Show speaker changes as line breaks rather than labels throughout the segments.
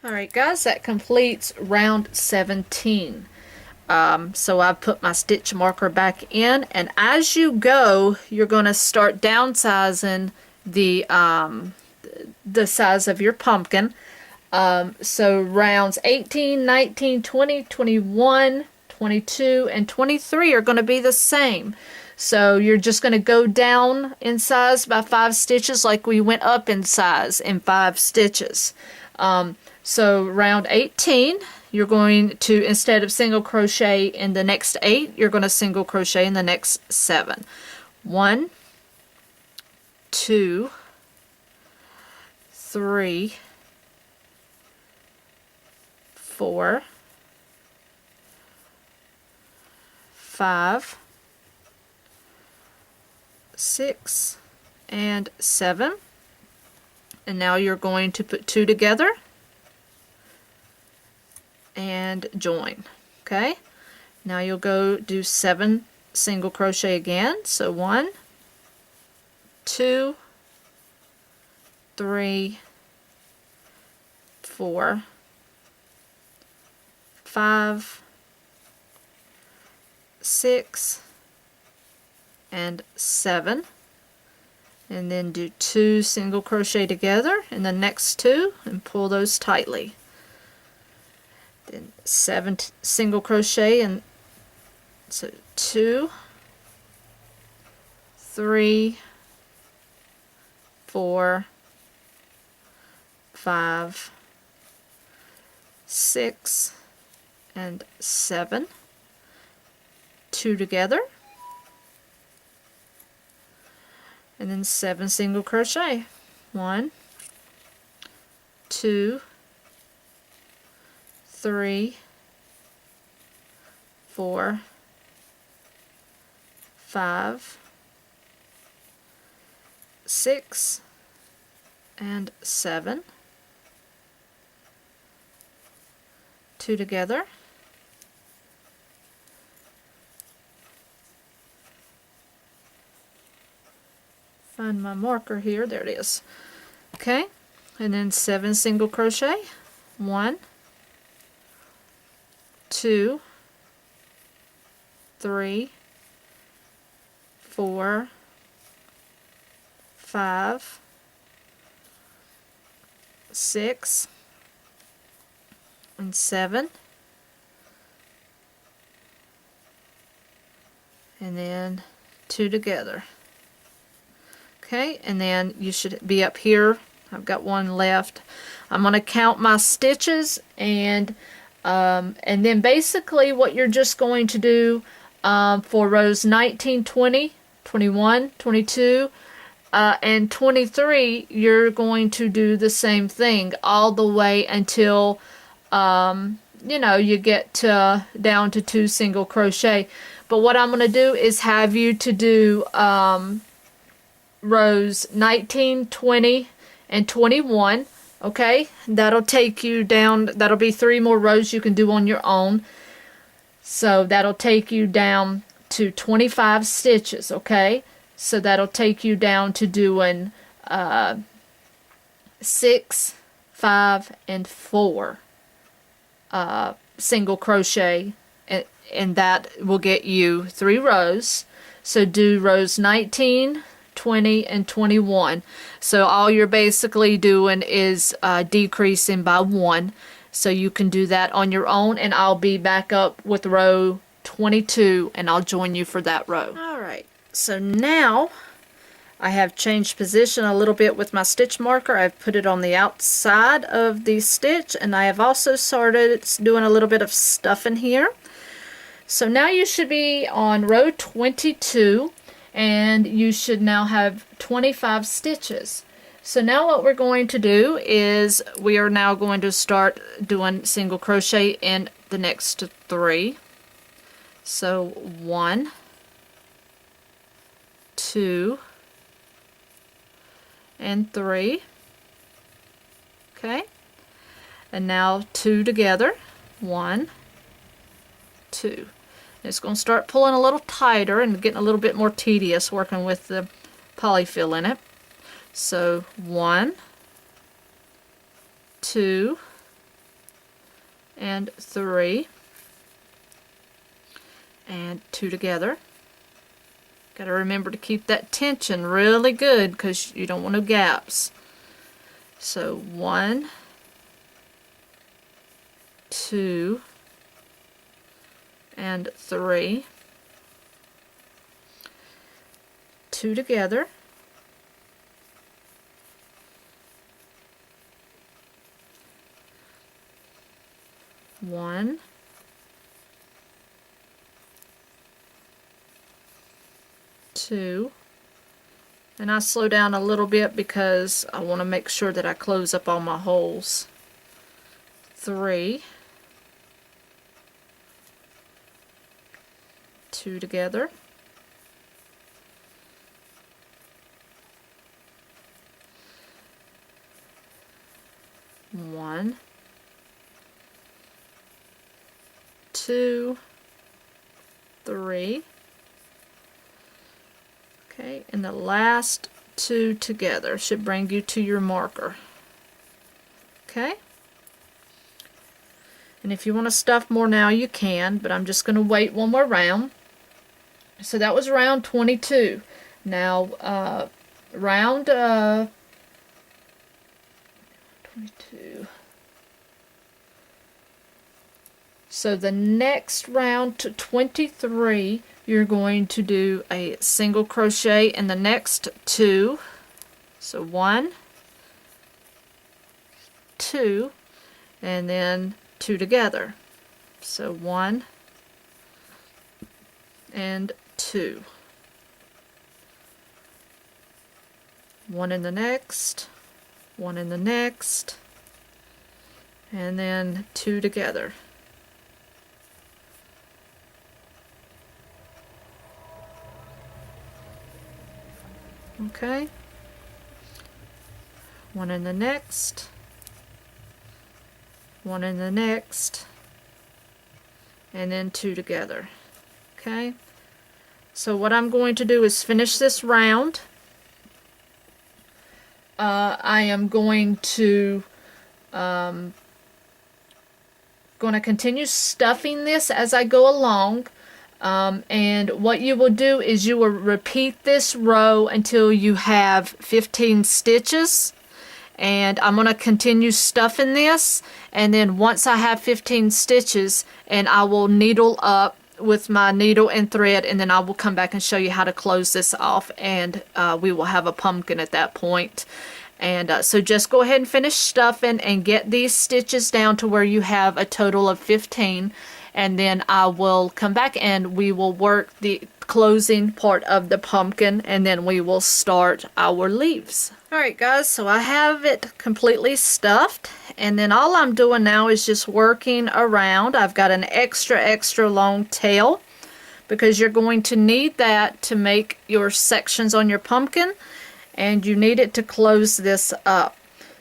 Alright guys, that completes round 17. So I've put my stitch marker back in, and as you go, you're going to start downsizing the size of your pumpkin. So rounds 18, 19, 20, 21, 22, and 23 are going to be the same. So you're just going to go down in size by 5 stitches like we went up in size in 5 stitches. So round 18, you're going to, instead of single crochet in the next 8, you're going to single crochet in the next 7. 1, 2, 3, 4, 5, 6, and 7. And now you're going to put 2 together and join. Okay, now you'll go do 7 single crochet again. So 1, 2, 3, 4, 5, 6, and 7, and then do 2 single crochet together in the next 2 and pull those tightly. Then 7 single crochet, and so 2, 3, 4, 5, 6, and 7, 2 together, and then 7 single crochet. 1, 2, 3, 4, 5, 6, and 7, 2 together, find my marker here, there it is. Okay, and then 7 single crochet. 1, 2, 3, 4, 5, 6, and 7, and then 2 together. Okay, and then you should be up here. I've got 1 left. I'm going to count my stitches, and then basically what you're just going to do for rows 19, 20, 21, 22, and 23, you're going to do the same thing all the way until you know, you get down to 2 single crochet. But what I'm going to do is have you to do rows 19, 20, and 21. Okay, that'll take you down, that'll be 3 more rows you can do on your own. So that'll take you down to 25 stitches. Okay, so that'll take you down to doing 6, 5, and 4 single crochet, and that will get you 3 rows. So do rows 19, 20, and 21. So all you're basically doing is decreasing by 1. So you can do that on your own, and I'll be back up with row 22 and I'll join you for that row. Alright, so now I have changed position a little bit with my stitch marker. I've put it on the outside of the stitch, and I have also started doing a little bit of stuffing here. So now you should be on row 22, and you should now have 25 stitches. So now what we're going to do is we are now going to start doing single crochet in the next 3. So 1, 2, and 3. Okay, and now 2 together. 1, 2. It's going to start pulling a little tighter and getting a little bit more tedious working with the polyfill in it. So 1, 2, and 3 and 2 together. Got to remember to keep that tension really good because you don't want no gaps. So 1, 2, and 3, 2 together, 1, 2, and I slow down a little bit because I want to make sure that I close up all my holes. 3, 2 together, 1, 2, 3. Okay, and the last 2 together should bring you to your marker. Okay? And if you want to stuff more now, you can, but I'm just going to wait one more round. So that was round 22. Now, round 22. So the next round to 23, you're going to do a single crochet in the next 2. So 1, 2, and then 2 together. So 1 and 2. 1 in the next, 1 in the next, and then 2 together. Okay, 1 in the next, 1 in the next, and then 2 together. Okay, so what I'm going to do is finish this round. I am going to continue stuffing this as I go along. And what you will do is you will repeat this row until you have 15 stitches, and I'm going to continue stuffing this, and then once I have 15 stitches, and I will needle up with my needle and thread, and then I will come back and show you how to close this off, and we will have a pumpkin at that point. And so just go ahead and finish stuffing and get these stitches down to where you have a total of 15, and then I will come back and we will work the closing part of the pumpkin, and then we will start our leaves. Alright guys, so I have it completely stuffed, and then all I'm doing now is just working around. I've got an extra long tail because you're going to need that to make your sections on your pumpkin, and you need it to close this up.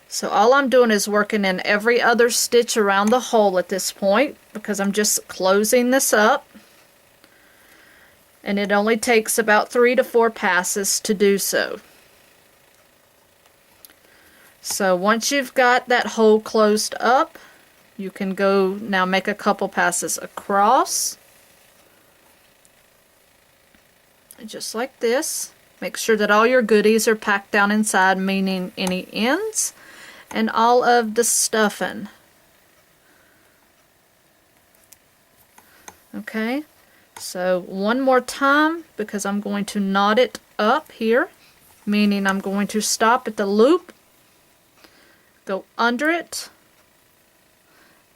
So all I'm doing is working in every other stitch around the hole at this point because I'm just closing this up, and it only takes about 3 to 4 passes to do so. So once you've got that hole closed up, you can go now make a couple passes across, just like this. Make sure that all your goodies are packed down inside, meaning any ends and all of the stuffing. Okay, so one more time because I'm going to knot it up here, meaning I'm going to stop at the loop, go under it,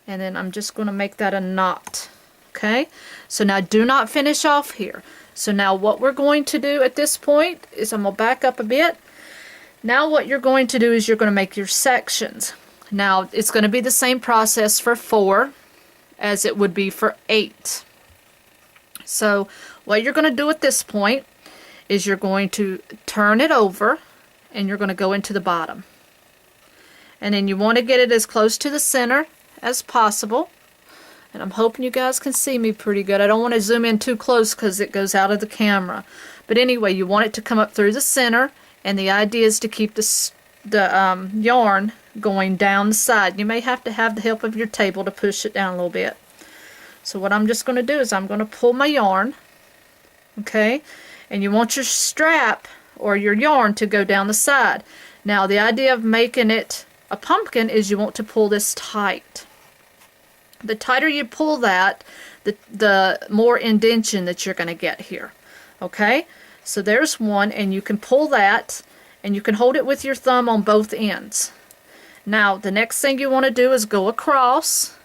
and then I'm just going to make that a knot. Okay, so now do not finish off here. So now what we're going to do at this point is I'm going to back up a bit. Now what you're going to do is you're going to make your sections. Now it's going to be the same process for 4 as it would be for 8. So what you're going to do at this point is you're going to turn it over and you're going to go into the bottom. And then you want to get it as close to the center as possible. And I'm hoping you guys can see me pretty good. I don't want to zoom in too close because it goes out of the camera. But anyway, you want it to come up through the center, and the idea is to keep the the yarn going down the side. You may have to have the help of your table to push it down a little bit. So what I'm just going to do is I'm going to pull my yarn, okay, and you want your strap or your yarn to go down the side. Now the idea of making it a pumpkin is you want to pull this tight. The tighter you pull that, the more indentation that you're going to get here. Okay, so there's one, and you can pull that, and you can hold it with your thumb on both ends. Now the next thing you want to do is go across.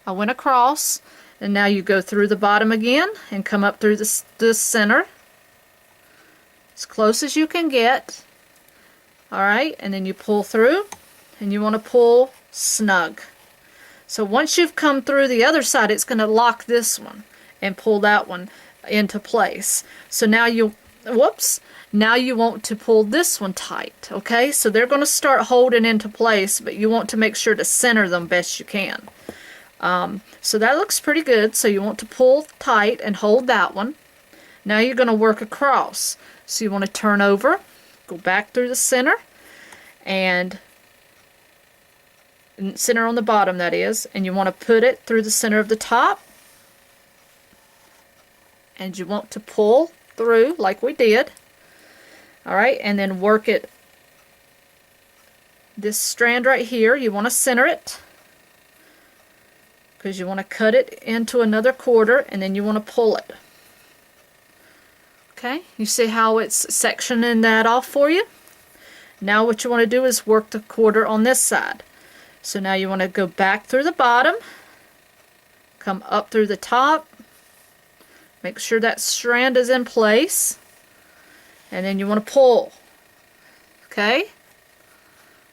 I went across, and now you go through the bottom again and come up through the center as close as you can get. Alright, and then you pull through, and you want to pull snug. So once you've come through the other side, it's going to lock this one and pull that one into place. So now now you want to pull this one tight, okay? So they're going to start holding into place, but you want to make sure to center them best you can. So that looks pretty good. So you want to pull tight and hold that one. Now you're going to work across. So you want to turn over, go back through the center, and center on the bottom, that is, and you want to put it through the center of the top, and you want to pull through like we did. Alright, and then work it, this strand right here, you want to center it because you want to cut it into another quarter, and then you want to pull it. Okay, you see how it's sectioning that off for you? Now what you want to do is work the quarter on this side. So now you want to go back through the bottom, come up through the top, make sure that strand is in place, and then you want to pull. Okay?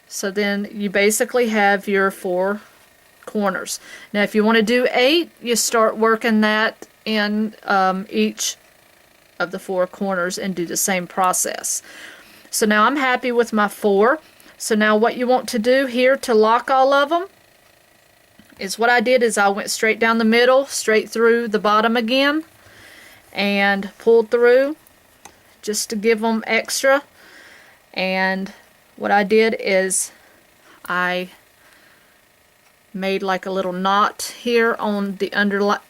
So then you basically have your 4 corners. Now if you want to do 8, you start working that in each of the 4 corners and do the same process. So now I'm happy with my 4. So now what you want to do here to lock all of them is what I did is I went straight down the middle, straight through the bottom again, and pulled through just to give them extra. And what I did is I made like a little knot here on the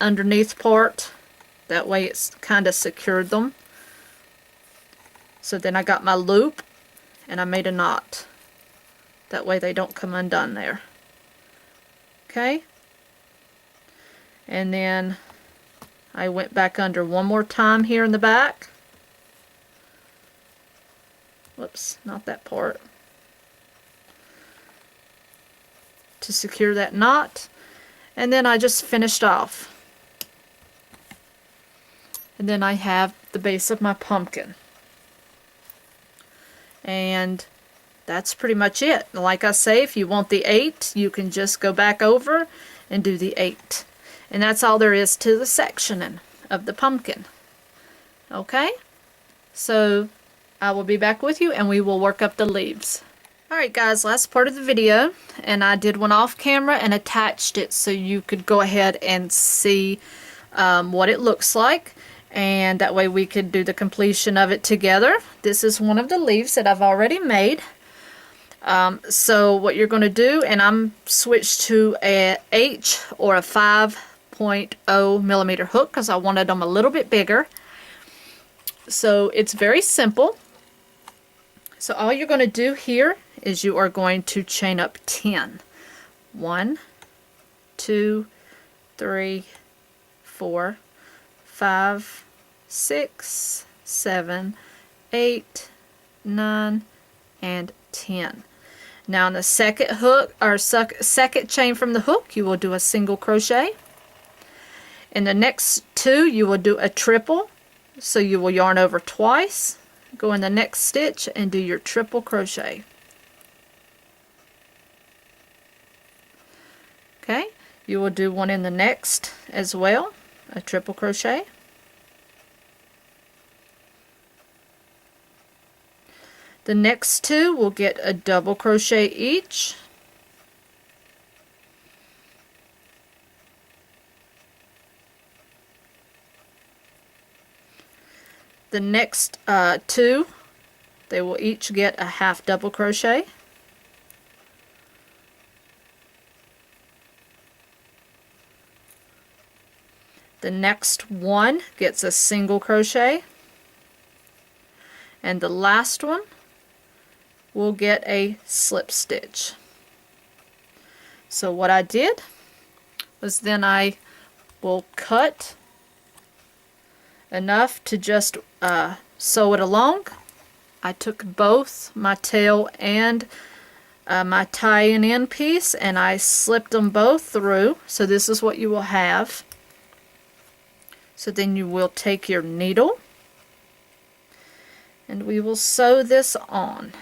underneath part. That way it's kind of secured them. So then I got my loop and I made a knot. That way they don't come undone there. Okay? And then I went back under one more time here in the back. Whoops, not that part. To secure that knot. And then I just finished off. And then I have the base of my pumpkin. And that's pretty much it. Like I say, if you want the 8, you can just go back over and do the 8. And that's all there is to the sectioning of the pumpkin. Okay? So I will be back with you and we will work up the leaves. Alright guys, last part of the video, and I did one off camera and attached it so you could go ahead and see what it looks like, and that way we could do the completion of it together. This is one of the leaves that I've already made. So what you're going to do, and I'm switched to a H or a 5.0 millimeter hook because I wanted them a little bit bigger. So it's very simple. So all you're going to do here is you are going to chain up 10. 1, 2, 3, 4, 5, 6, 7, 8, 9, and 10. Now in the second hook, or second chain from the hook, you will do a single crochet. In the next 2, you will do a triple. So you will yarn over twice, go in the next stitch, and do your triple crochet. Okay, you will do one in the next as well, a triple crochet. The next 2 will get a double crochet each. The next 2, They will each get a half double crochet. The next one gets a single crochet, and the last one will get a slip stitch. So what I did was then I will cut enough to just sew it along. I took both my tail and my tie-in end piece and I slipped them both through. So this is what you will have. So then you will take your needle and we will sew this on.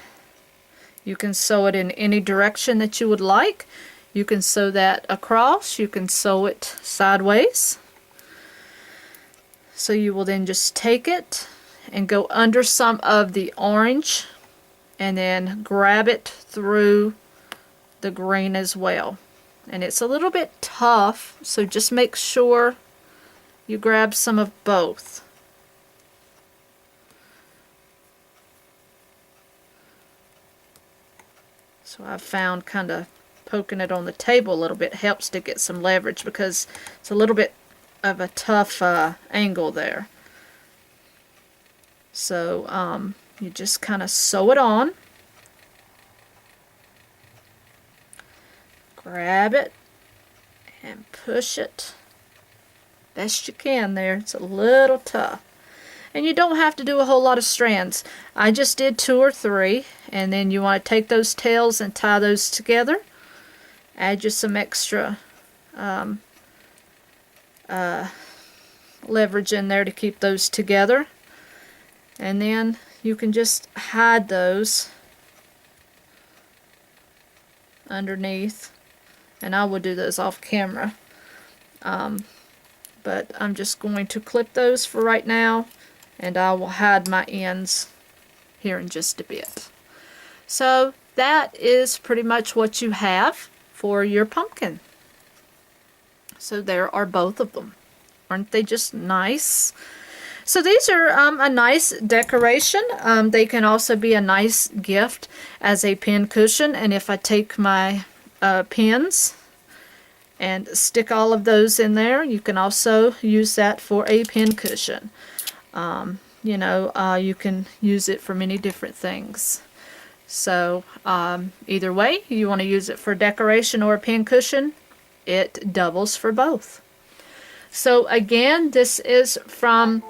You can sew it in any direction that you would like. You can sew that across, you can sew it sideways. So you will then just take it and go under some of the orange and then grab it through the green as well. And it's a little bit tough, so just make sure you grab some of both. So I've found kind of poking it on the table a little bit helps to get some leverage because it's a little bit of a tough angle there. So you just kind of sew it on, grab it and push it best you can there. It's a little tough. And you don't have to do a whole lot of strands. I just did 2 or 3, and then you want to take those tails and tie those together. Add just some extra leverage in there to keep those together. And then you can just hide those underneath. And I will do those off camera. But I'm just going to clip those for right now, and I will hide my ends here in just a bit. So that is pretty much what you have for your pumpkin. So there are both of them. Aren't they just nice? So these are a nice decoration. They can also be a nice gift as a pin cushion. And if I take my pins and stick all of those in there, you can also use that for a pin cushion. You know, you can use it for many different things. So either way, you want to use it for decoration or a pin cushion, it doubles for both. So again, this is from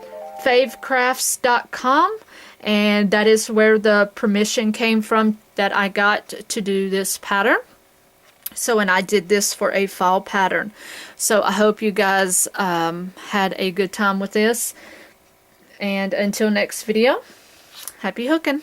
favecrafts.com, and that is where the permission came from that I got to do this pattern. So, and I did this for a fall pattern. So I hope you guys had a good time with this. And until next video, happy hooking!